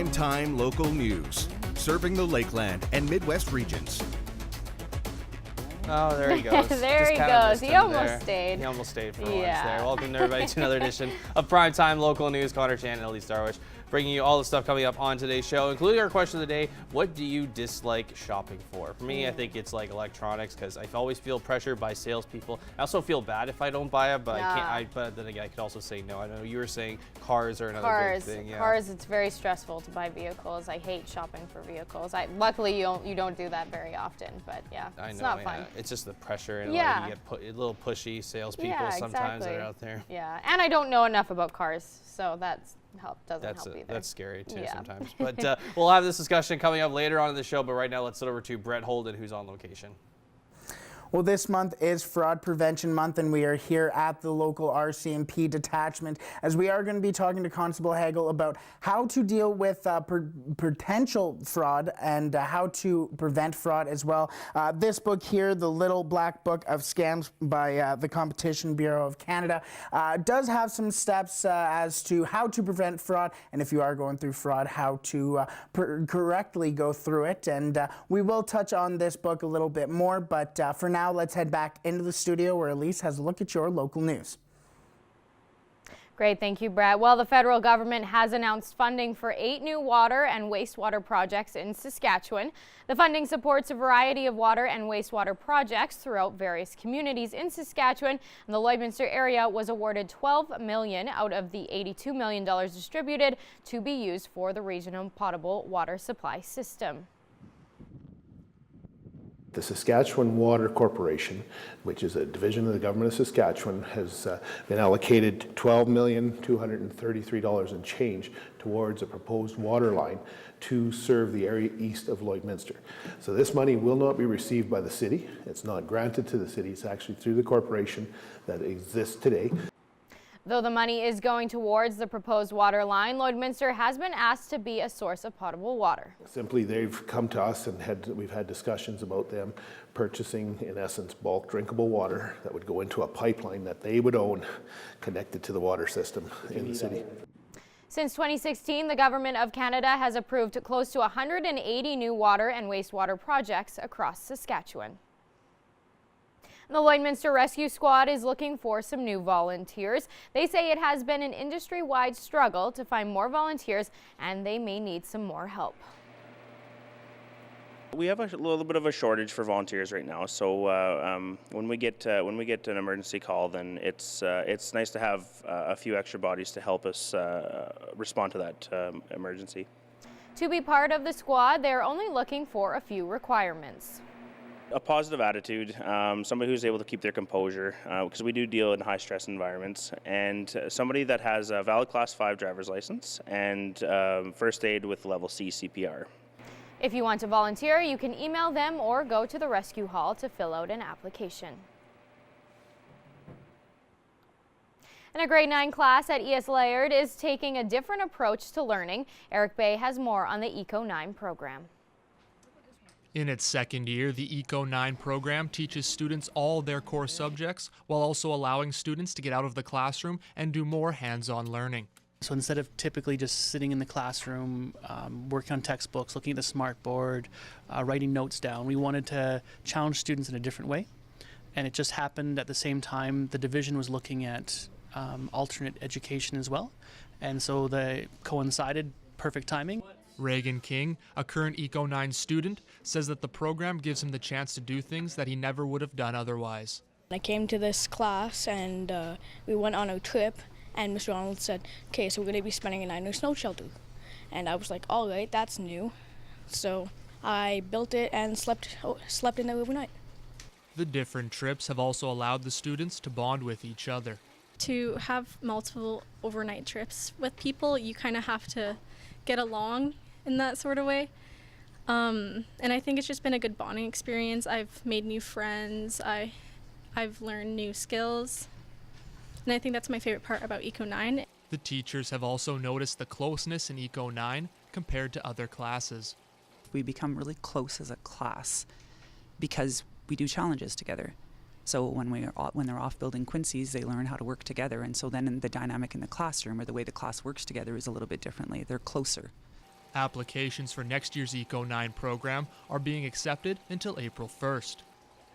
Primetime local news, serving the Lakeland and Midwest regions. Oh, there he goes. There he goes. He almost stayed. He almost stayed for once there. Welcome everybody to another edition of Primetime Local News. Connor Chan and Elise Darwish bringing you all the stuff coming up on today's show, including our question of the day: what do you dislike shopping for? For me, I think it's like electronics, because I always feel pressured by salespeople. I also feel bad if I don't buy it, but but then again, I could also say no. I know you were saying cars are another big thing. Yeah. Cars, it's very stressful to buy vehicles. I hate shopping for vehicles. Luckily, you don't do that very often, but yeah, it's not fun. It's just the pressure, and you get a little pushy salespeople sometimes that are out there. Yeah, and I don't know enough about cars, so doesn't help either. That's scary too sometimes. But we'll have this discussion coming up later on in the show. But right now, let's head over to Brett Holden, who's on location. Well, this month is Fraud Prevention Month, and we are here at the local RCMP detachment as we are going to be talking to Constable Hagel about how to deal with potential fraud and how to prevent fraud as well. This book here, The Little Black Book of Scams by the Competition Bureau of Canada, does have some steps as to how to prevent fraud, and if you are going through fraud, how to correctly go through it. And we will touch on this book a little bit more, but for now, let's head back into the studio where Elise has a look at your local news. Great, thank you, Brett. Well, the federal government has announced funding for 8 new water and wastewater projects in Saskatchewan. The funding supports a variety of water and wastewater projects throughout various communities in Saskatchewan, and the Lloydminster area was awarded $12 million out of the $82 million distributed to be used for the regional potable water supply system. The Saskatchewan Water Corporation, which is a division of the government of Saskatchewan, has been allocated $12,233 and change towards a proposed water line to serve the area east of Lloydminster. So this money will not be received by the city. It's not granted to the city. It's actually through the corporation that exists today. Though the money is going towards the proposed water line, Lloydminster has been asked to be a source of potable water. Simply, they've come to us and we've had discussions about them purchasing, in essence, bulk drinkable water that would go into a pipeline that they would own connected to the water system in the city. Since 2016, the Government of Canada has approved close to 180 new water and wastewater projects across Saskatchewan. The Lloydminster Rescue Squad is looking for some new volunteers. They say it has been an industry-wide struggle to find more volunteers, and they may need some more help. We have a little bit of a shortage for volunteers right now. So when we get an emergency call, then it's nice to have a few extra bodies to help us respond to that emergency. To be part of the squad, they're only looking for a few requirements. A positive attitude, somebody who's able to keep their composure, because we do deal in high-stress environments, and somebody that has a valid Class 5 driver's license and first aid with level C CPR. If you want to volunteer, you can email them or go to the rescue hall to fill out an application. And a grade 9 class at ES Laird is taking a different approach to learning. Eric Bay has more on the Eco 9 program. In its second year, the Eco 9 program teaches students all their core subjects while also allowing students to get out of the classroom and do more hands-on learning. So instead of typically just sitting in the classroom, working on textbooks, looking at the smartboard, writing notes down, we wanted to challenge students in a different way. And it just happened at the same time the division was looking at alternate education as well. And so they coincided, perfect timing. Reagan King, a current Eco 9 student, says that the program gives him the chance to do things that he never would have done otherwise. I came to this class and we went on a trip, and Mr. Ronald said, okay, so we're going to be spending a night in a snow shelter. And I was like, all right, that's new. So I built it and slept in there overnight. The different trips have also allowed the students to bond with each other. To have multiple overnight trips with people, you kind of have to get along in that sort of way. And I think it's just been a good bonding experience. I've made new friends. I've learned new skills. And I think that's my favorite part about Eco 9. The teachers have also noticed the closeness in Eco 9 compared to other classes. We become really close as a class because we do challenges together. So when they're off building Quincy's, they learn how to work together. And so then the dynamic in the classroom or the way the class works together is a little bit differently. They're closer. Applications for next year's Eco 9 program are being accepted until April 1st.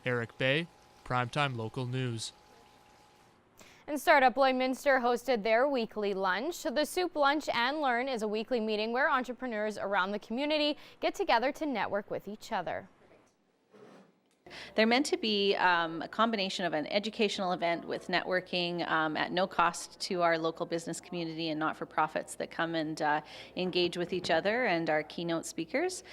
Eric Bay, Primetime Local News. And Startup Lloydminster hosted their weekly lunch. The Soup Lunch and Learn is a weekly meeting where entrepreneurs around the community get together to network with each other. They're meant to be a combination of an educational event with networking at no cost to our local business community and not-for-profits that come and engage with each other and our keynote speakers.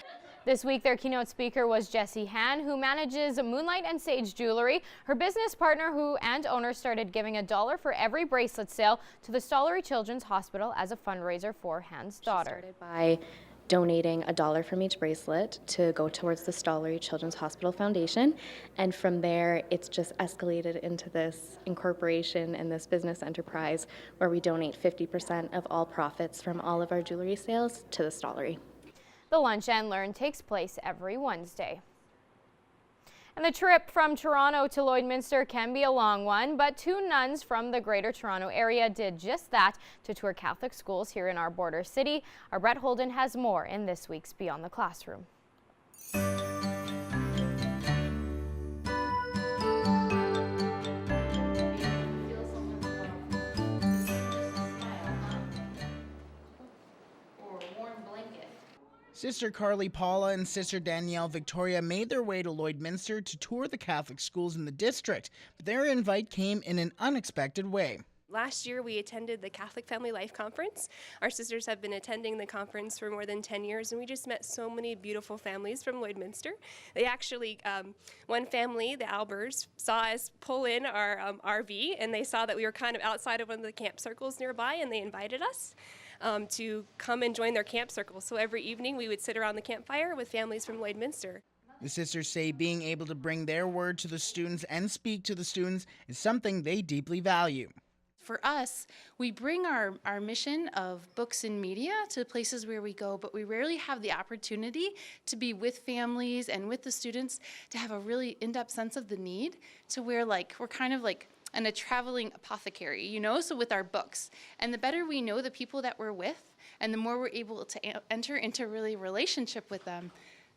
This week, their keynote speaker was Jessie Han, who manages Moonlight and Sage Jewelry. Her business partner and owner started giving $1 for every bracelet sale to the Stollery Children's Hospital as a fundraiser for Han's daughter. Started by donating $1 from each bracelet to go towards the Stollery Children's Hospital Foundation, and from there it's just escalated into this incorporation and this business enterprise where we donate 50% of all profits from all of our jewelry sales to the Stollery. The Lunch and Learn takes place every Wednesday. And the trip from Toronto to Lloydminster can be a long one, but 2 nuns from the Greater Toronto area did just that to tour Catholic schools here in our border city. Our Brett Holden has more in this week's Beyond the Classroom. Sister Carly Paula and Sister Danielle Victoria made their way to Lloydminster to tour the Catholic schools in the district, but their invite came in an unexpected way. Last year, we attended the Catholic Family Life Conference. Our sisters have been attending the conference for more than 10 years, and we just met so many beautiful families from Lloydminster. They actually, one family, the Albers, saw us pull in our RV, and they saw that we were kind of outside of one of the camp circles nearby, and they invited us to come and join their camp circle. So every evening, we would sit around the campfire with families from Lloydminster. The sisters say being able to bring their word to the students and speak to the students is something they deeply value. For us, we bring our mission of books and media to places where we go, but we rarely have the opportunity to be with families and with the students to have a really in-depth sense of the need, to where we're kind of like a traveling apothecary, you know, so with our books. And the better we know the people that we're with, and the more we're able to enter into really relationship with them,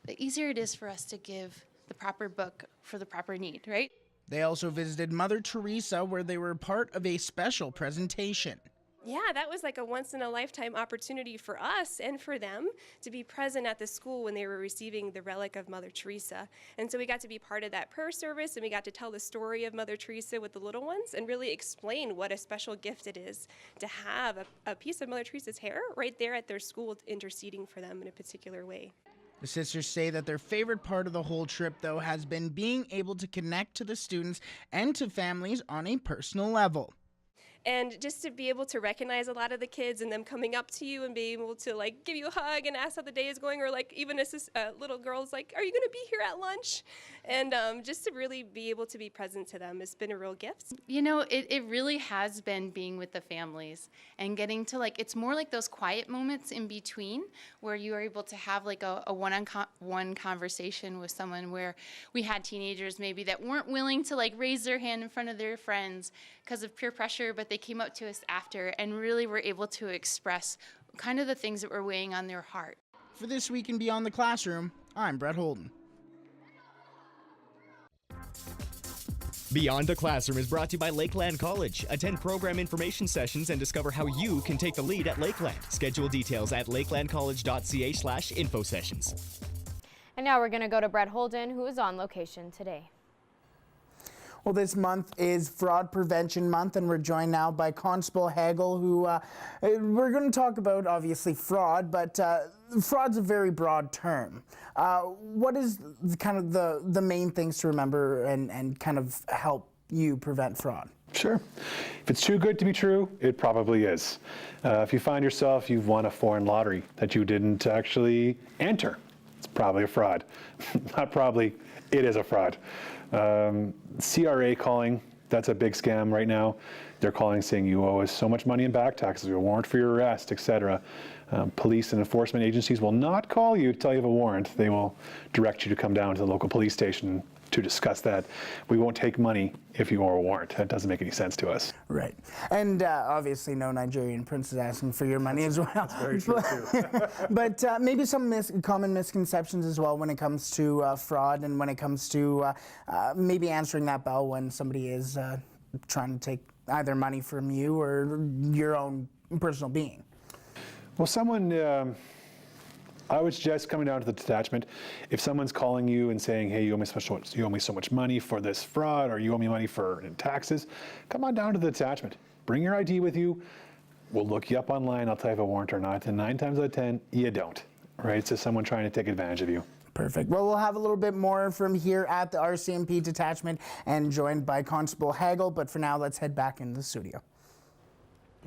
the easier it is for us to give the proper book for the proper need, right? They also visited Mother Teresa, where they were part of a special presentation. Yeah, that was like a once-in-a-lifetime opportunity for us and for them to be present at the school when they were receiving the relic of Mother Teresa. And so we got to be part of that prayer service, and we got to tell the story of Mother Teresa with the little ones and really explain what a special gift it is to have a piece of Mother Teresa's hair right there at their school interceding for them in a particular way. The sisters say that their favorite part of the whole trip, though, has been being able to connect to the students and to families on a personal level. And just to be able to recognize a lot of the kids and them coming up to you and being able to give you a hug and ask how the day is going, or even a little girl's like, are you going to be here at lunch? And just to really be able to be present to them has been a real gift. You know, it really has been being with the families and getting to it's more like those quiet moments in between where you are able to have a one-on-one conversation with someone, where we had teenagers maybe that weren't willing to raise their hand in front of their friends because of peer pressure, but they came up to us after and really were able to express kind of the things that were weighing on their heart. For This Week in Beyond the Classroom, I'm Brett Holden. Beyond the Classroom is brought to you by Lakeland College. Attend program information sessions and discover how you can take the lead at Lakeland. Schedule details at lakelandcollege.ca/info sessions. And now we're going to go to Brett Holden, who is on location today. Well, this month is Fraud Prevention Month, and we're joined now by Constable Hagel, who we're going to talk about, obviously, fraud, but fraud's a very broad term. What is kind of the main things to remember and kind of help you prevent fraud? Sure. If it's too good to be true, it probably is. If you find yourself you've won a foreign lottery that you didn't actually enter, it's probably a fraud. Not probably, it is a fraud. CRA calling, that's a big scam right now. They're calling saying you owe us so much money in back taxes, a warrant for your arrest, etc. Police and enforcement agencies will not call you to tell you of a warrant. They will direct you to come down to the local police station to discuss that. We won't take money if you are a warrant. That doesn't make any sense to us. Right. And obviously no Nigerian prince is asking for your money as well. That's very true too. But maybe some common misconceptions as well when it comes to fraud and when it comes to maybe answering that bell when somebody is trying to take either money from you or your own personal being. Well, I would suggest coming down to the detachment. If someone's calling you and saying, hey, you owe me so much money for this fraud, or you owe me money for taxes, come on down to the detachment. Bring your ID with you. We'll look you up online. I'll tell you if a warrant or not. And 9 times out of 10, you don't. Right? It's just someone trying to take advantage of you. Perfect. Well, we'll have a little bit more from here at the RCMP detachment and joined by Constable Hagel. But for now, let's head back into the studio.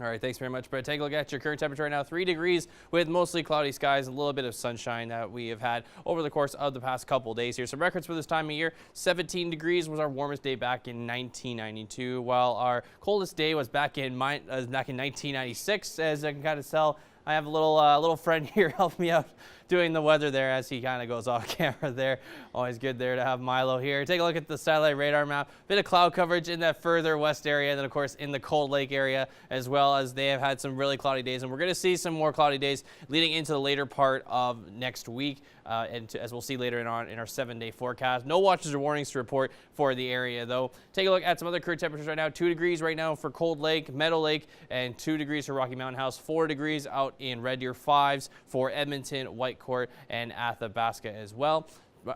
All right, thanks very much, Brett. Take a look at your current temperature right now, 3 degrees with mostly cloudy skies, a little bit of sunshine that we have had over the course of the past couple days here. Some records for this time of year, 17 degrees was our warmest day back in 1992, while our coldest day was back in 1996, as I can kind of tell. I have a little friend here helping me out doing the weather there as he kind of goes off camera there. Always good there to have Milo here. Take a look at the satellite radar map. Bit of cloud coverage in that further west area, and then of course in the Cold Lake area, as well as they have had some really cloudy days, and we're going to see some more cloudy days leading into the later part of next week, as we'll see later on in our 7-day forecast. No watches or warnings to report for the area though. Take a look at some other current temperatures right now. 2 degrees right now for Cold Lake, Meadow Lake, and 2 degrees for Rocky Mountain House. 4 degrees out in Red Deer, 5s for Edmonton, Whitecourt, and Athabasca as well.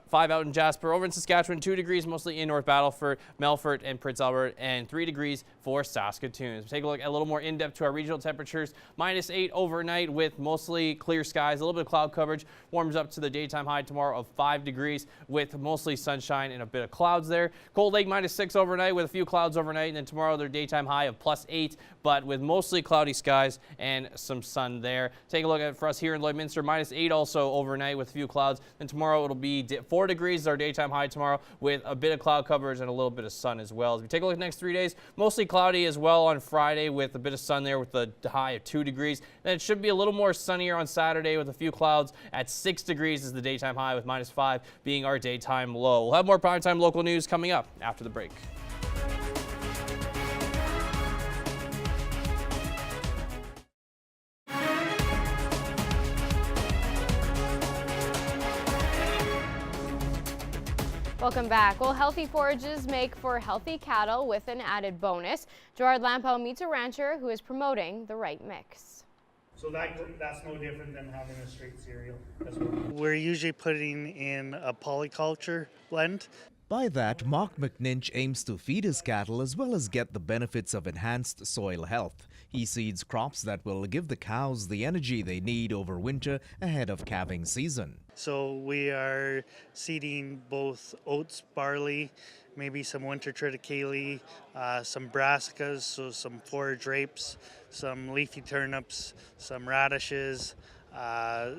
5 out in Jasper. Over in Saskatchewan, 2 degrees mostly in North Battleford, Melfort, and Prince Albert, and 3 degrees for Saskatoon. So take a look at a little more in-depth to our regional temperatures. -8 overnight with mostly clear skies, a little bit of cloud coverage. Warms up to the daytime high tomorrow of 5 degrees with mostly sunshine and a bit of clouds there. Cold Lake -6 overnight with a few clouds overnight, and then tomorrow their daytime high of +8, but with mostly cloudy skies and some sun there. Take a look at for us here in Lloydminster, -8 also overnight with a few clouds. Then tomorrow it'll be 4 degrees is our daytime high tomorrow with a bit of cloud coverage and a little bit of sun as well. As we take a look at the next 3 days, mostly cloudy as well on Friday with a bit of sun there with a high of 2 degrees. Then it should be a little more sunnier on Saturday with a few clouds at 6 degrees is the daytime high with -5 being our daytime low. We'll have more primetime local news coming up after the break. Welcome back. Well, healthy forages make for healthy cattle with an added bonus. Gerard Lampow meets a rancher who is promoting the right mix. So that's no different than having a straight cereal as well. We're usually putting in a polyculture blend. By that, Mark McNinch aims to feed his cattle as well as get the benefits of enhanced soil health. He seeds crops that will give the cows the energy they need over winter ahead of calving season. So we are seeding both oats, barley, maybe some winter triticale, some brassicas, so some forage rapes, some leafy turnips, some radishes,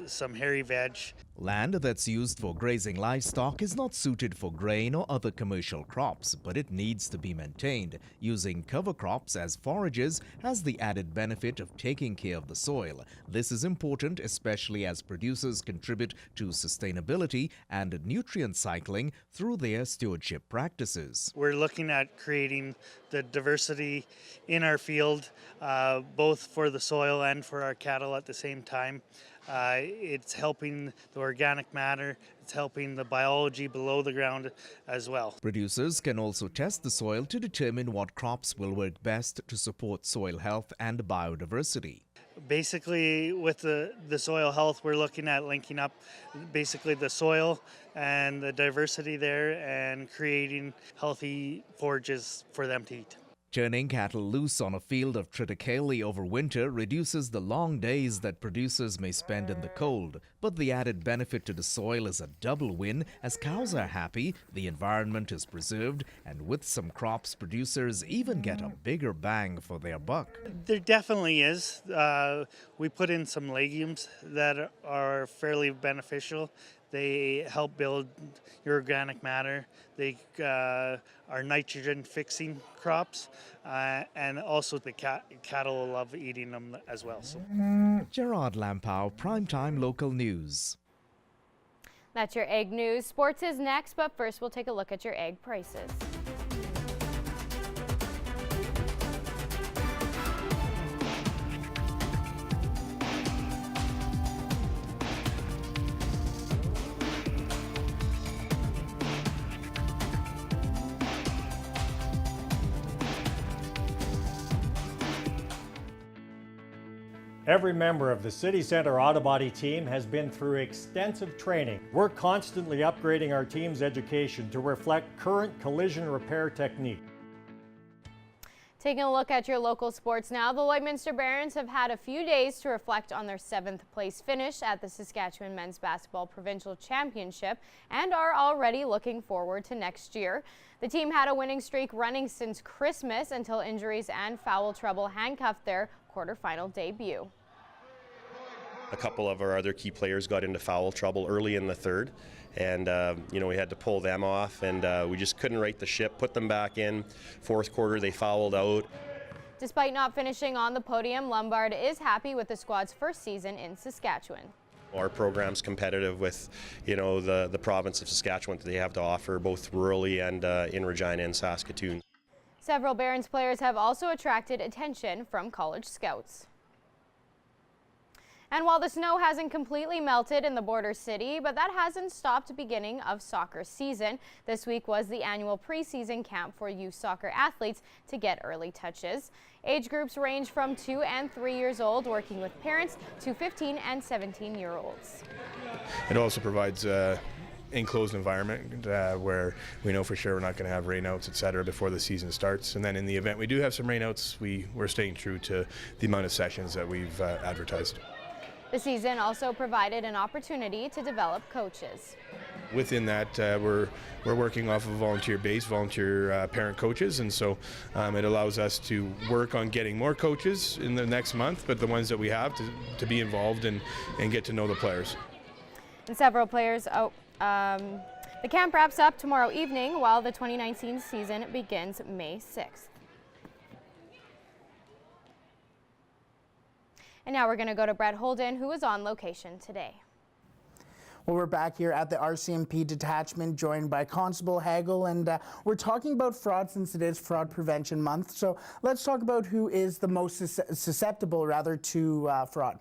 some hairy veg. Land that's used for grazing livestock is not suited for grain or other commercial crops, but it needs to be maintained. Using cover crops as forages has the added benefit of taking care of the soil. This is important, especially as producers contribute to sustainability and nutrient cycling through their stewardship practices. We're looking at creating the diversity in our field, both for the soil and for our cattle at the same time. It's helping the organic matter, it's helping the biology below the ground as well. Producers can also test the soil to determine what crops will work best to support soil health and biodiversity. Basically, with the soil health, we're looking at linking up basically the soil and the diversity there and creating healthy forages for them to eat. Turning cattle loose on a field of triticale over winter reduces the long days that producers may spend in the cold. But the added benefit to the soil is a double win. As cows are happy, the environment is preserved, and with some crops, producers even get a bigger bang for their buck. There definitely is. We put in some legumes that are fairly beneficial. They help build your organic matter. They are nitrogen fixing crops, and also the cattle love eating them as well. So. Gerard Lampow, Primetime Local News. That's your egg news. Sports is next, but first we'll take a look at your egg prices. Every member of the City Centre Auto Body team has been through extensive training. We're constantly upgrading our team's education to reflect current collision repair technique. Taking a look at your local sports now, the Lloydminster Barons have had a few days to reflect on their 7th place finish at the Saskatchewan Men's Basketball Provincial Championship and are already looking forward to next year. The team had a winning streak running since Christmas until injuries and foul trouble handcuffed their quarterfinal debut. A couple of our other key players got into foul trouble early in the third, and we had to pull them off, and we just couldn't right the ship, put them back in. Fourth quarter, they fouled out. Despite not finishing on the podium, Lombard is happy with the squad's first season in Saskatchewan. Our program's competitive with, the province of Saskatchewan that they have to offer, both rurally and in Regina and Saskatoon. Several Barons players have also attracted attention from college scouts. And while the snow hasn't completely melted in the border city, but that hasn't stopped the beginning of soccer season. This week was the annual preseason camp for youth soccer athletes to get early touches. Age groups range from 2 and 3 years old, working with parents, to 15 and 17-year-olds. It also provides enclosed environment where we know for sure we're not going to have rainouts, etc., before the season starts. And then in the event we do have some rainouts, we're staying true to the amount of sessions that we've advertised. The season also provided an opportunity to develop coaches. Within that, we're working off of a volunteer base, volunteer parent coaches, and so it allows us to work on getting more coaches in the next month, but the ones that we have to be involved and get to know the players. And several players, the camp wraps up tomorrow evening while the 2019 season begins May 6th. And now we're going to go to Brett Holden, who is on location today. Well, we're back here at the RCMP detachment, joined by Constable Hagel, and we're talking about fraud since it is Fraud Prevention Month. So let's talk about who is the most susceptible, to fraud.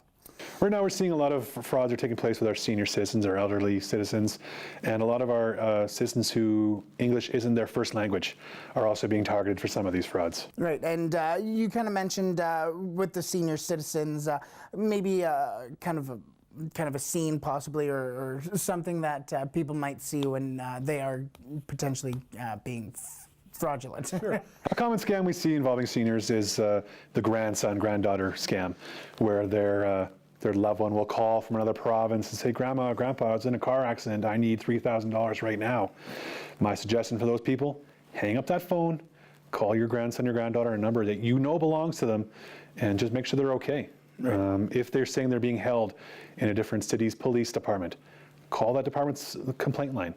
Right now we're seeing a lot of frauds are taking place with our senior citizens, our elderly citizens, and a lot of our citizens who English isn't their first language are also being targeted for some of these frauds. Right, and you kind of mentioned with the senior citizens, maybe kind of a scene possibly, or something that people might see when they are potentially being fraudulent. Sure. A common scam we see involving seniors is the granddaughter scam, where their loved one will call from another province and say, "Grandma or Grandpa, I was in a car accident. I need $3,000 right now." My suggestion for those people, hang up that phone, call your grandson or granddaughter a number that you know belongs to them, and just make sure they're okay. Right. If they're saying they're being held in a different city's police department, call that department's complaint line.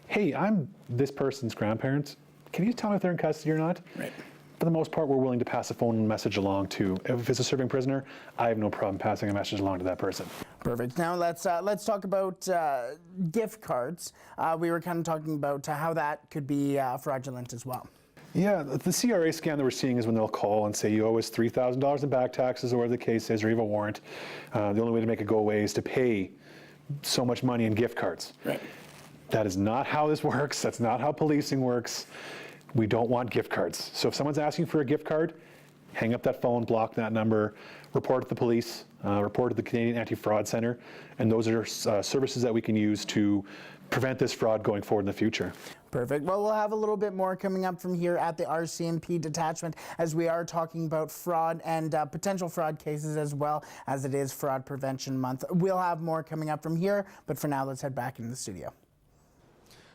"Hey, I'm this person's grandparents. Can you tell me if they're in custody or not?" Right. For the most part, we're willing to pass a phone message along to. If it's a serving prisoner, I have no problem passing a message along to that person. Perfect. Now let's talk about gift cards. We were kind of talking about how that could be fraudulent as well. Yeah, the CRA scam that we're seeing is when they'll call and say you owe us $3,000 in back taxes, or whatever the case is, or you have a warrant. The only way to make it go away is to pay so much money in gift cards. Right. That is not how this works. That's not how policing works. We don't want gift cards. So if someone's asking for a gift card, hang up that phone, block that number, report to the police, report to the Canadian Anti-Fraud Centre, and those are services that we can use to prevent this fraud going forward in the future. Perfect. Well, we'll have a little bit more coming up from here at the RCMP detachment, as we are talking about fraud and potential fraud cases, as well as it is Fraud Prevention Month. We'll have more coming up from here, but for now, let's head back into the studio.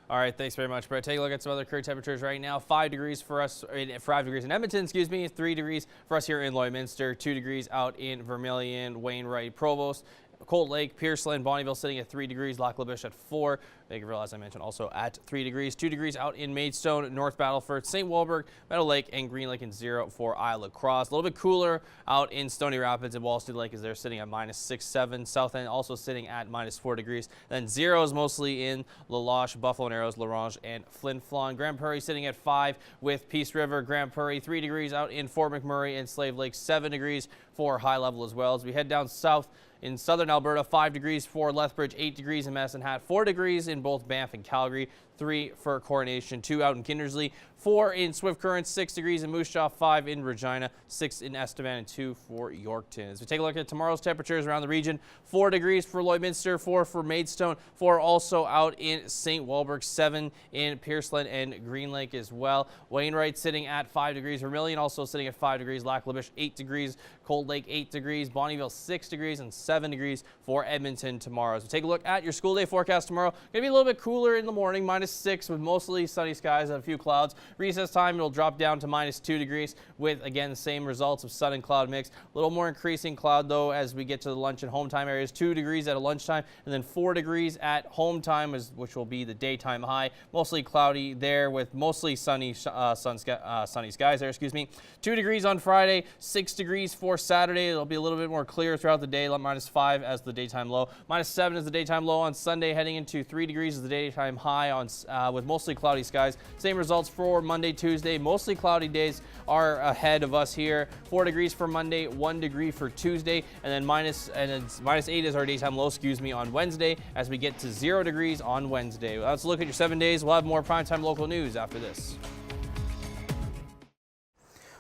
All right, thanks very much, Brett. Take a look at some other current temperatures right now. 5 degrees for us, 5 degrees in Edmonton, 3 degrees for us here in Lloydminster, 2 degrees out in Vermilion, Wainwright, Provost. Cold Lake, Pierceland, Bonnyville sitting at 3 degrees, Lac La Biche at 4, Bakerville, as I mentioned, also at 3 degrees. 2 degrees out in Maidstone, North Battleford, St. Walburg, Meadow Lake, and Green Lake, and 0 for Isle Cross. A little bit cooler out in Stony Rapids and Wall Street Lake as they're sitting at -6.7. South End also sitting at -4 degrees. Then 0 is mostly in La Loche, Buffalo Narrows, La Ronge, and Flin Flon. Grand Prairie sitting at 5 with Peace River. Grand Prairie 3 degrees out in Fort McMurray and Slave Lake, 7 degrees for high level as well. As we head down south in southern Alberta, 5 degrees for Lethbridge, 8 degrees in Medicine Hat, 4 degrees in both Banff and Calgary, 3 for Coronation, 2 out in Kindersley, 4 in Swift Current, 6 degrees in Moose Jaw, 5 in Regina, 6 in Estevan, and 2 for Yorkton. As we take a look at tomorrow's temperatures around the region, 4 degrees for Lloydminster, 4 for Maidstone, 4 also out in St. Walburg, 7 in Pierceland and Green Lake as well. Wainwright sitting at 5 degrees, Vermilion also sitting at 5 degrees, Lac La Biche 8 degrees, Cold Lake 8 degrees, Bonnyville 6 degrees, and 7 degrees for Edmonton tomorrow. As we take a look at your school day forecast tomorrow, going to be a little bit cooler in the morning, -6 with mostly sunny skies and a few clouds. Recess time, it'll drop down to -2 degrees with, again, the same results of sun and cloud mix. A little more increasing cloud, though, as we get to the lunch and home time areas. 2 degrees at lunchtime, and then 4 degrees at home time, which will be the daytime high. Mostly cloudy there with mostly sunny sunny skies there, 2 degrees on Friday, 6 degrees for Saturday. It'll be a little bit more clear throughout the day, -5 as the daytime low. -7 is the daytime low on Sunday, heading into 3 degrees is the daytime high on with mostly cloudy skies. Same results for Monday, Tuesday. Mostly cloudy days are ahead of us here. 4 degrees for Monday, 1 degree for Tuesday, and then -8 is our daytime low, on Wednesday, as we get to 0 degrees on Wednesday. Let's look at your 7 days. We'll have more primetime local news after this.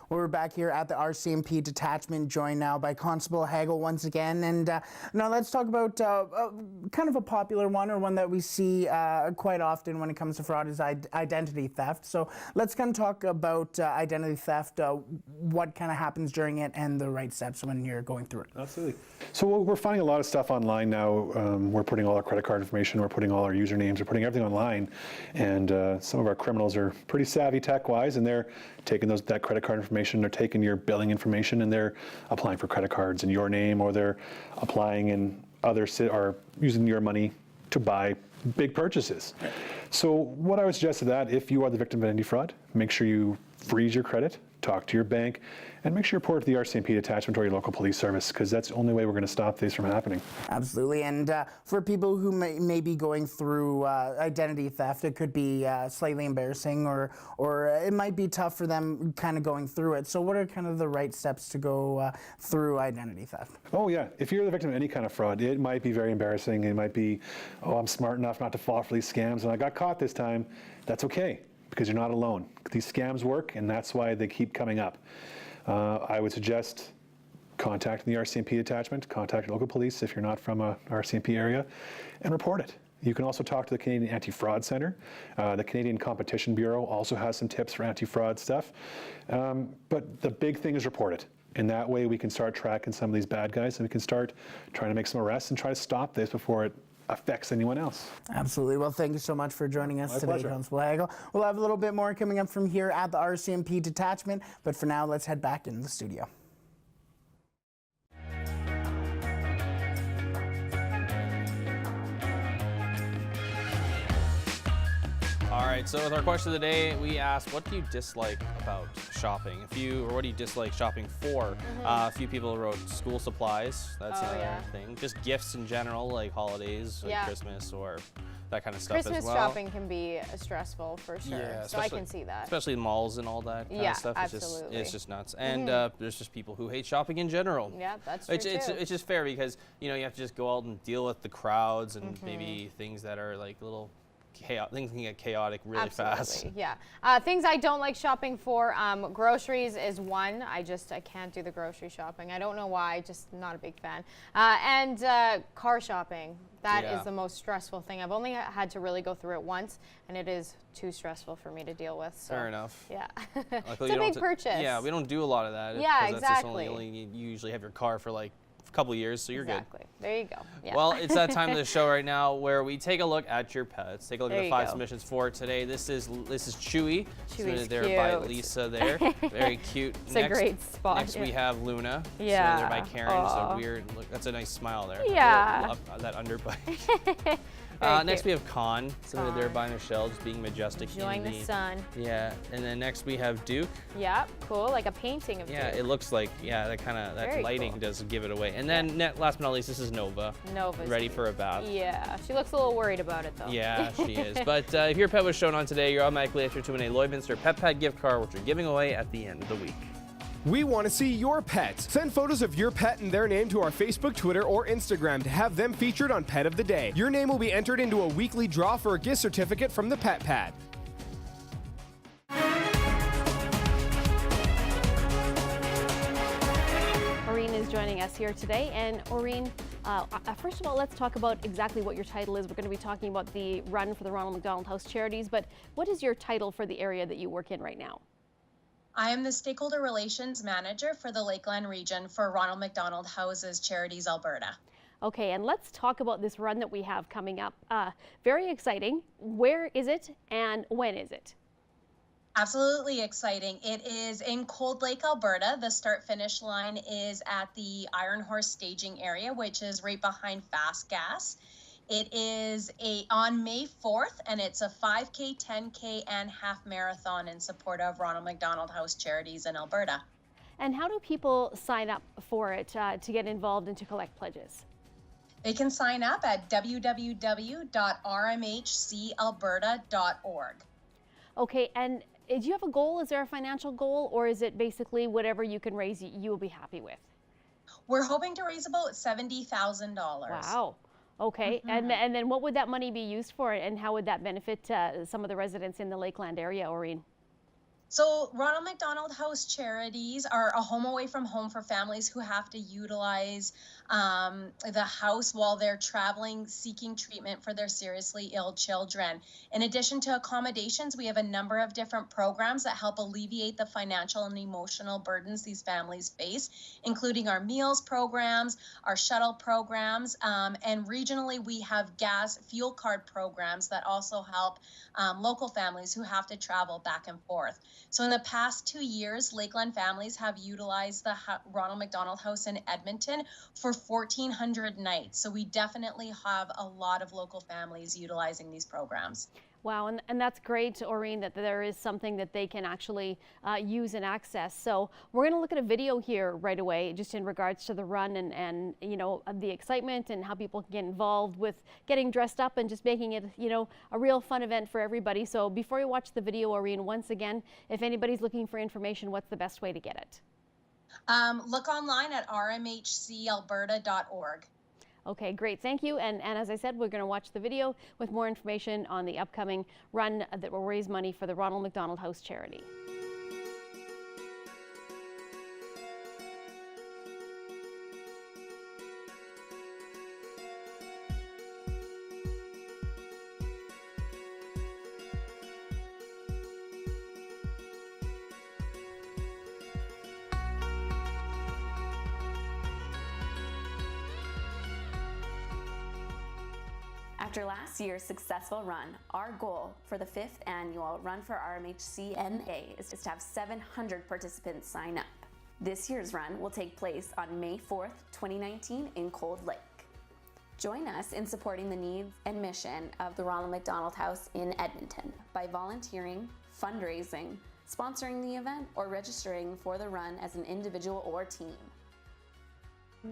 We're back here at the RCMP detachment, joined now by Constable Hagel once again. And now let's talk about kind of a popular one, or one that we see quite often when it comes to fraud, is identity theft. So let's kind of talk about identity theft, what kind of happens during it, and the right steps when you're going through it. Absolutely. So we're finding a lot of stuff online now. We're putting all our credit card information, we're putting all our usernames, we're putting everything online. And some of our criminals are pretty savvy tech-wise, and they're taking that credit card information, they're taking your billing information, and they're applying for credit cards in your name, or they're applying in or using your money to buy big purchases. So what I would suggest to that, if you are the victim of identity fraud, make sure you freeze your credit, talk to your bank, and make sure you report to the RCMP detachment or your local police service, because that's the only way we're going to stop this from happening. Absolutely. And for people who may be going through identity theft, it could be slightly embarrassing, or it might be tough for them kind of going through it. So what are kind of the right steps to go through identity theft? Oh yeah, if you're the victim of any kind of fraud, it might be very embarrassing. It might be, oh, I'm smart enough not to fall for these scams, and I got caught this time. That's okay, because you're not alone. These scams work, and that's why they keep coming up. I would suggest contacting the RCMP detachment, contact your local police if you're not from a RCMP area, and report it. You can also talk to the Canadian Anti-Fraud Centre. The Canadian Competition Bureau also has some tips for anti-fraud stuff. But the big thing is report it. And that way we can start tracking some of these bad guys, and we can start trying to make some arrests and try to stop this before it affects anyone else. Absolutely. Well, thank you so much for joining us today, pleasure. Constable Hagel. We'll have a little bit more coming up from here at the RCMP detachment, but for now, let's head back into the studio. All right, so with our question of the day, we asked, what do you dislike about shopping? Or what do you dislike shopping for? A few people wrote school supplies. That's another thing. Just gifts in general, like holidays, like Christmas, or that kind of stuff Christmas as well. shopping can be stressful for sure. Yeah, so I can see that. Especially in malls and all that kind of stuff. Absolutely. It's just nuts. And there's just people who hate shopping in general. Yeah, that's true It's just fair, because you have to just go out and deal with the crowds and maybe things that are like little things can get chaotic really fast. Yeah. Things I don't like shopping for, groceries is one. I can't do the grocery shopping. I don't know why, just not a big fan. And car shopping. That is the most stressful thing. I've only had to really go through it once, and it is too stressful for me to deal with. So, fair enough. Yeah. Luckily, it's a big purchase. Yeah, we don't do a lot of that. Yeah, exactly. You usually have your car for like couple years, so you're Exactly. There you go. Yeah. Well, it's that time of the show right now where we take a look at your pets. Take a look at There the you 5 go. submissions for today. This is Chewy, submitted there cute. by Lisa there. Very cute. It's a great spot. Next we have Luna. Yeah. Submitted there by Karen. It's Aw. a weird look. That's a nice smile there. Yeah. Love that underbite. Very Next cute. we have Con, submitted there Con. by Michelle, just being majestic. Enjoying the sun. Yeah, and then next we have Duke. Yep, cool. Like a painting of Yeah, Duke. it looks like, that Very lighting cool. does give it away. And then last but not least, this is Nova. Nova's Ready cute. for a bath. Yeah, she looks a little worried about it though. Yeah, she is. But if your pet was shown on today, you're automatically entered to win a Lloydminster Pet Pad gift card, which we're giving away at the end of the week. We want to see your pets. Send photos of your pet and their name to our Facebook, Twitter, or Instagram to have them featured on Pet of the Day. Your name will be entered into a weekly draw for a gift certificate from the Pet Pad. Aureen is joining us here today. And Aureen, first of all, let's talk about exactly what your title is. We're going to be talking about the run for the Ronald McDonald House Charities, but what is your title for the area that you work in right now? I am the Stakeholder Relations Manager for the Lakeland region for Ronald McDonald Houses Charities Alberta. Okay, and let's talk about this run that we have coming up. Very exciting. Where is it and when is it? Absolutely exciting. It is in Cold Lake, Alberta. The start-finish line is at the Iron Horse staging area, which is right behind Fast Gas. It is on May 4th, and it's a 5K, 10K, and half marathon in support of Ronald McDonald House Charities in Alberta. And how do people sign up for it to get involved and to collect pledges? They can sign up at www.rmhcalberta.org. Okay, and do you have a goal? Is there a financial goal, or is it basically whatever you can raise you will be happy with? We're hoping to raise about $70,000. Wow. Okay, and then what would that money be used for, and how would that benefit some of the residents in the Lakeland area, Aureen? So Ronald McDonald House Charities are a home away from home for families who have to utilize the house while they're traveling, seeking treatment for their seriously ill children. In addition to accommodations, we have a number of different programs that help alleviate the financial and emotional burdens these families face, including our meals programs, our shuttle programs, and regionally we have gas fuel card programs that also help local families who have to travel back and forth. So in the past 2 years, Lakeland families have utilized the Ronald McDonald House in Edmonton for 1,400 nights. So we definitely have a lot of local families utilizing these programs. Wow, and that's great, Aureen, that there is something that they can actually use and access. So we're going to look at a video here right away, just in regards to the run and you know, the excitement and how people can get involved with getting dressed up and just making it, you know, a real fun event for everybody. So before you watch the video, Aureen, once again, if anybody's looking for information, what's the best way to get it? Look online at rmhcalberta.org. Okay, great. Thank you. And as I said, we're going to watch the video with more information on the upcoming run that will raise money for the Ronald McDonald House charity. After last year's successful run, our goal for the 5th annual Run for RMHC-NA is to have 700 participants sign up. This year's run will take place on May 4th, 2019 in Cold Lake. Join us in supporting the needs and mission of the Ronald McDonald House in Edmonton by volunteering, fundraising, sponsoring the event, or registering for the run as an individual or team.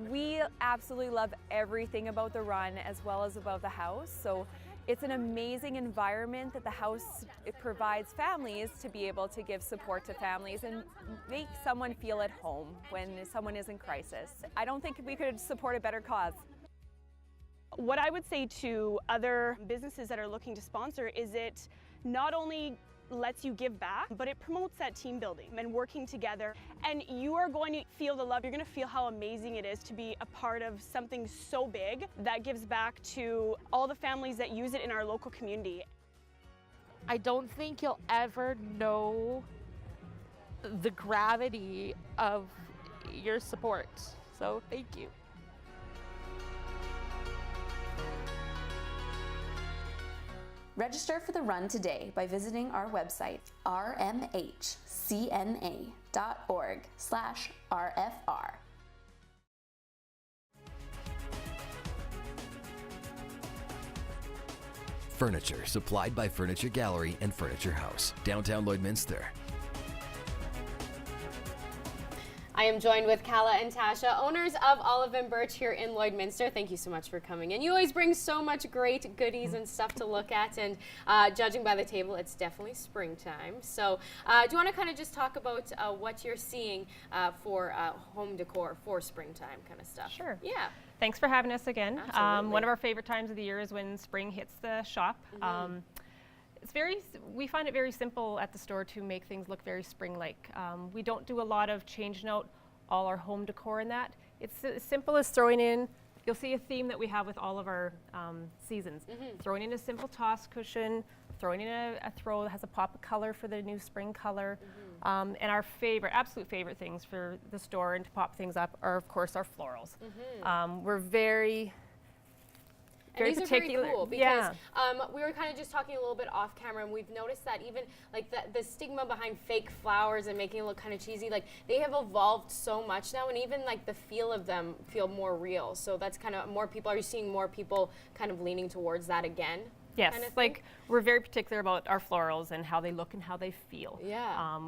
We absolutely love everything about the run as well as about the house. So it's an amazing environment that the house provides families to be able to give support to families and make someone feel at home when someone is in crisis. I don't think we could support a better cause. What I would say to other businesses that are looking to sponsor is it not only lets you give back, but it promotes that team building and working together. And you are going to feel the love. You're going to feel how amazing it is to be a part of something so big that gives back to all the families that use it in our local community. I don't think you'll ever know the gravity of your support. So thank you. Register for the run today by visiting our website, rmhcna.org/RFR. Furniture supplied by Furniture Gallery and Furniture House, downtown Lloydminster. I am joined with Kala and Tasha, owners of Olive and Birch here in Lloydminster. Thank you so much for coming in. You always bring so much great goodies and stuff to look at, and judging by the table, it's definitely springtime. So do you want to kind of just talk about what you're seeing for home decor for springtime kind of stuff? Sure. Yeah. Thanks for having us again. Absolutely. One of our favorite times of the year is when spring hits the shop. We find it very simple at the store to make things look very spring-like. We don't do a lot of changing out all our home decor in that. It's as simple as throwing in, you'll see a theme that we have with all of our seasons. Throwing in a simple toss cushion, throwing in a throw that has a pop of color for the new spring color. And our absolute favorite things for the store and to pop things up are, of course, our florals. We're very And these particular. are very cool because we were kind of just talking a little bit off camera, and we've noticed that even like the stigma behind fake flowers and making it look kind of cheesy, like they have evolved so much now, and even like the feel of them feel more real. So that's kind of more people. Are you seeing more people kind of leaning towards that again? Yes, kind of like we're very particular about our florals and how they look and how they feel. Yeah.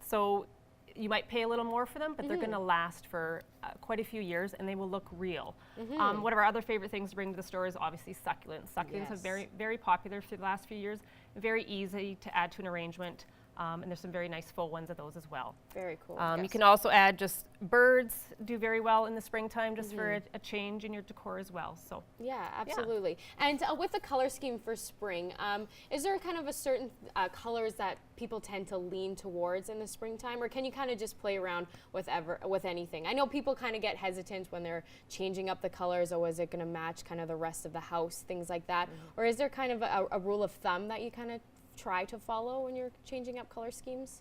So you might pay a little more for them, but they're going to last for quite a few years, and they will look real. One of our other favorite things to bring to the store is obviously succulents. Succulents have very, very popular for the last few years. Very easy to add to an arrangement. And there's some very nice full ones of those as well. Very cool. You can also add just birds do very well in the springtime just for a change in your decor as well. So yeah, absolutely. And with the color scheme for spring, is there kind of a certain colors that people tend to lean towards in the springtime, or can you kind of just play around with anything? I know people kind of get hesitant when they're changing up the colors. Oh, is it going to match kind of the rest of the house, things like that? Or is there kind of a rule of thumb that you kind of try to follow when you're changing up color schemes?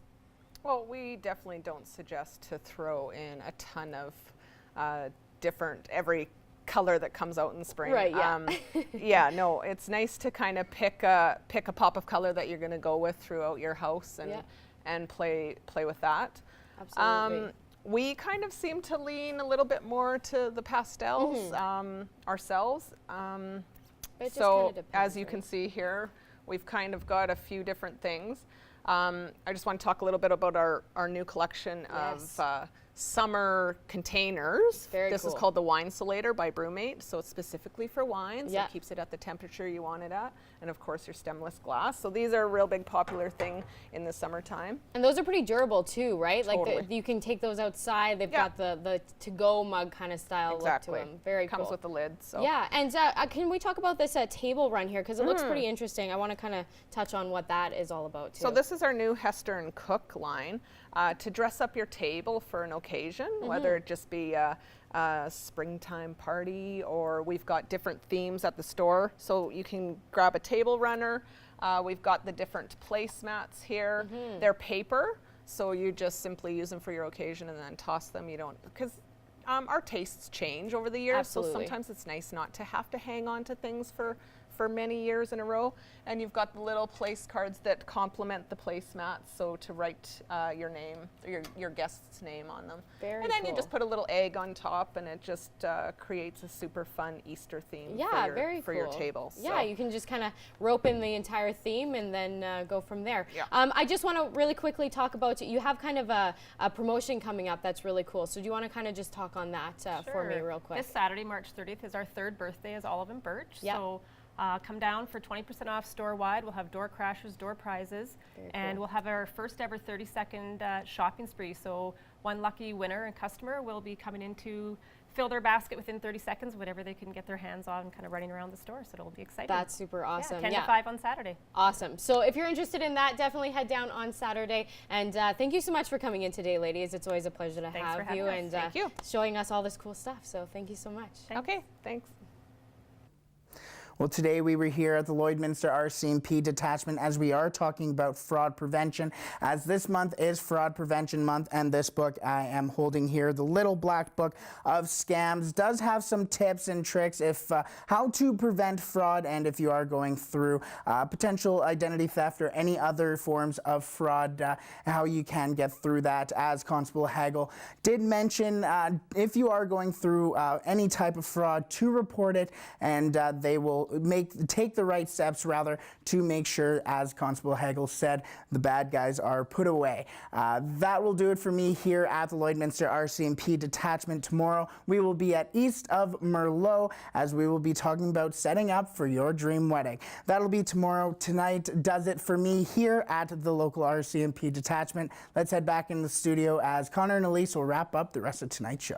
Well, we definitely don't suggest to throw in a ton of every color that comes out in spring. Right, yeah. Yeah, no, it's nice to kind of pick a pop of color that you're going to go with throughout your house and play with that. Absolutely. We kind of seem to lean a little bit more to the pastels ourselves. So as you can see here, we've kind of got a few different things. I just want to talk a little bit about our new collection of summer containers. This is called the Wine-Solator by Brewmate, so it's specifically for wine, so it keeps it at the temperature you want it at. And of course your stemless glass. So these are a real big popular thing in the summertime. And those are pretty durable too, right? Totally. Like you can take those outside. They've got the to-go mug kind of style look to them. Very cool. Comes with the lid. So. Yeah, and can we talk about this table run here, because it looks pretty interesting. I want to kind of touch on what that is all about too. So this is our new Hester & Cook line to dress up your table for an occasion, whether it just be a springtime party, or we've got different themes at the store. So you can grab a table runner. We've got the different placemats here. They're paper, so you just simply use them for your occasion and then toss them. You don't, because our tastes change over the years, so sometimes it's nice not to have to hang on to things for many years in a row. And you've got the little place cards that complement the placemats, so to write your name, your guest's name on them. Very and then cool. you just put a little egg on top, and it just creates a super fun Easter theme for your table. Yeah, So. you can just kind of rope in the entire theme and then go from there. Yeah. I just want to really quickly talk about, you have kind of a promotion coming up that's really cool. So do you want to kind of just talk on that for me real quick? This Saturday, March 30th, is our third birthday as Olive and Birch. Yep. So come down for 20% off store-wide. We'll have door crashers, door prizes, and we'll have our first ever 30-second shopping spree. So one lucky winner and customer will be coming in to fill their basket within 30 seconds, whatever they can get their hands on, kind of running around the store. So it'll be exciting. That's super awesome. Yeah, 10 to 5 on Saturday. Awesome. So if you're interested in that, definitely head down on Saturday. And thank you so much for coming in today, ladies. It's always a pleasure to have you and showing us all this cool stuff. So thank you so much. Okay, thanks. Well, today we were here at the Lloydminster RCMP detachment as we are talking about fraud prevention, as this month is Fraud Prevention Month, and this book I am holding here, The Little Black Book of Scams, does have some tips and tricks if how to prevent fraud, and if you are going through potential identity theft or any other forms of fraud, how you can get through that. As Constable Hagel did mention, if you are going through any type of fraud, to report it, and they will take the right steps rather to make sure, as Constable Hagel said, the bad guys are put away. That will do it for me here at the Lloydminster RCMP detachment. Tomorrow we will be at East of Merlot as we will be talking about setting up for your dream wedding. That'll be tomorrow. Tonight does it for me here at the local RCMP detachment. Let's head back in the studio as Connor and Elise will wrap up the rest of tonight's show.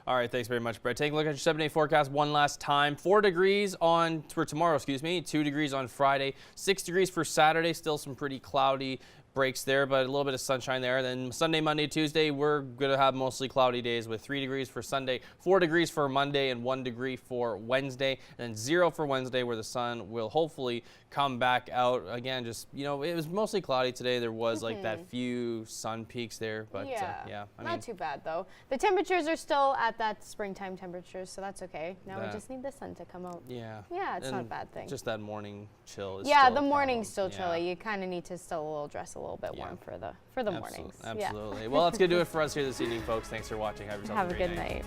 All right, thanks very much, Brett. Take a look at your 7-day forecast one last time. 4 degrees for tomorrow, 2 degrees on Friday, 6 degrees for Saturday, still some pretty cloudy breaks there, but a little bit of sunshine there. Then Sunday, Monday, Tuesday, we're going to have mostly cloudy days with 3 degrees for Sunday, 4 degrees for Monday, and 1 degree for Wednesday, and then 0 for Wednesday, where the sun will hopefully come back out. Again, just, you know, it was mostly cloudy today. There was like that few sun peaks there, but yeah, not too bad though. The temperatures are still at that springtime temperatures, so that's okay. Now we just need the sun to come out. Yeah, it's not a bad thing. Just that morning chill is the morning's still chilly. You kind of need to still dress a little bit warm for the mornings. Absolutely. Well, that's going to do it for us here this evening, folks. Thanks for watching. Have yourself a great good night.